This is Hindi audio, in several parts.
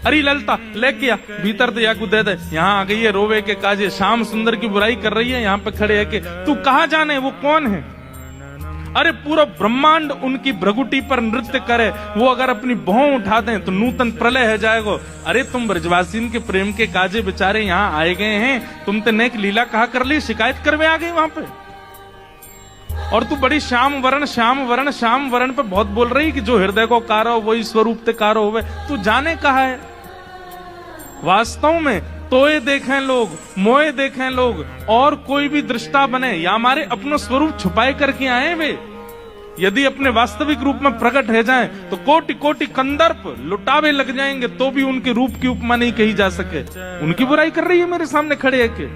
अरे ललता लेके आ भीतर दे या को दे दे। यहाँ आ गई है रोवे के काजे, श्याम सुंदर की बुराई कर रही है, यहाँ पे खड़े है के तू कहाँ जाने वो कौन है। अरे पूरा ब्रह्मांड उनकी भ्रगुटी पर नृत्य करे, वो अगर अपनी भौं उठा दें तो नूतन प्रलय है जाएगा। अरे तुम ब्रजवासीन के प्रेम के काजे बेचारे यहाँ आए गए हैं, तुम तो नेक लीला कहा कर ली, शिकायत करवे आ गई वहां पे। और तू बड़ी श्याम वर्ण पे बहुत बोल रही कि जो हृदय को कारो वही स्वरूप ते कारो होवे। तू जाने कहा है वास्तव में तोए देखें लोग, मोए देखें लोग, और कोई भी दृष्टा बने या हमारे अपना स्वरूप छुपाए करके आए वे, यदि अपने वास्तविक रूप में प्रकट हो जाएं तो कोटि कोटि कंदर्प लुटावे लग जाएंगे तो भी उनके रूप की उपमा नहीं कही जा सके। उनकी बुराई कर रही है मेरे सामने खड़े है के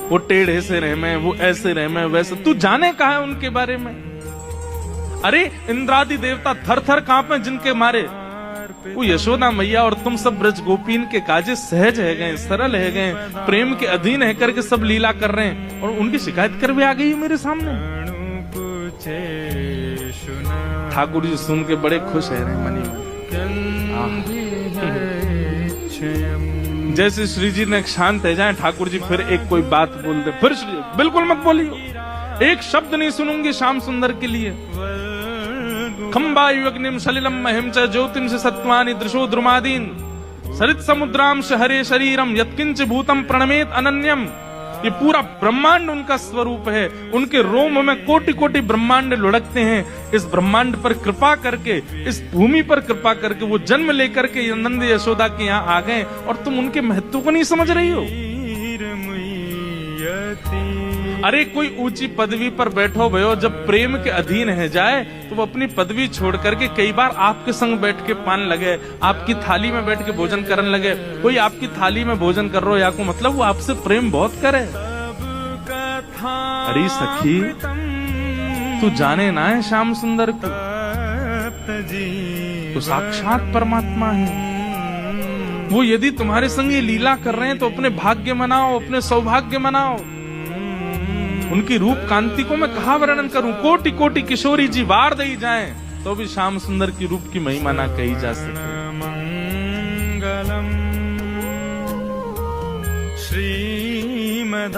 वो टेढ़े से रह में, वो ऐसे रह में, वैसे। तू जाने कहा है उनके बारे में। अरे इंद्रादि देवता थर थर कांपे जिनके मारे, वो यशोदा मैया और तुम सब ब्रज गोपीन के काजे सहज है गए, सरल है गए, प्रेम के अधीन है करके सब लीला कर रहे हैं, और उनकी शिकायत कर भी आ गई मेरे सामने। ठाकुर जी सुन के बड़े खुश है रे मनी में। जैसे श्री जी ने शांत है जाए, ठाकुर जी फिर एक कोई बात बोल दे, फिर श्री बिल्कुल मत बोलियो, एक शब्द नहीं सुनूंगी श्याम सुंदर के लिए। खम्बायुग्निम सलिलम महिम च ज्योतिम से सत्वानि दृशो द्रुमादीन सरित समुद्राम हरे शरीरम यत्किंच भूतम प्रणमेत अनन्यम। ये पूरा ब्रह्मांड उनका स्वरूप है, उनके रोम में कोटि कोटि ब्रह्मांड लुढ़कते हैं। इस ब्रह्मांड पर कृपा करके, इस भूमि पर कृपा करके वो जन्म लेकर के नंद यशोदा के यहाँ आ गए, और तुम उनके महत्व को नहीं समझ रही हो। अरे कोई ऊंची पदवी पर बैठो भयो, जब प्रेम के अधीन है जाए तो वो अपनी पदवी छोड़ करके कई बार आपके संग बैठ के पान लगे, आपकी थाली में बैठ के भोजन करने लगे। कोई आपकी थाली में भोजन कर रहा हो या को मतलब वो आपसे प्रेम बहुत करे। अरे सखी तू जाने ना है श्याम सुंदर को, तो साक्षात परमात्मा है वो। यदि तुम्हारे संग ये लीला कर रहे हैं तो अपने भाग्य मनाओ, अपने सौभाग्य मनाओ। उनकी रूप कांति को मैं कहा वर्णन करूं, कोटि कोटि किशोरी जी वार दई जाएं तो भी श्याम सुंदर की रूप की महिमा ना कही जा सके। मंगलम श्रीमदाततम।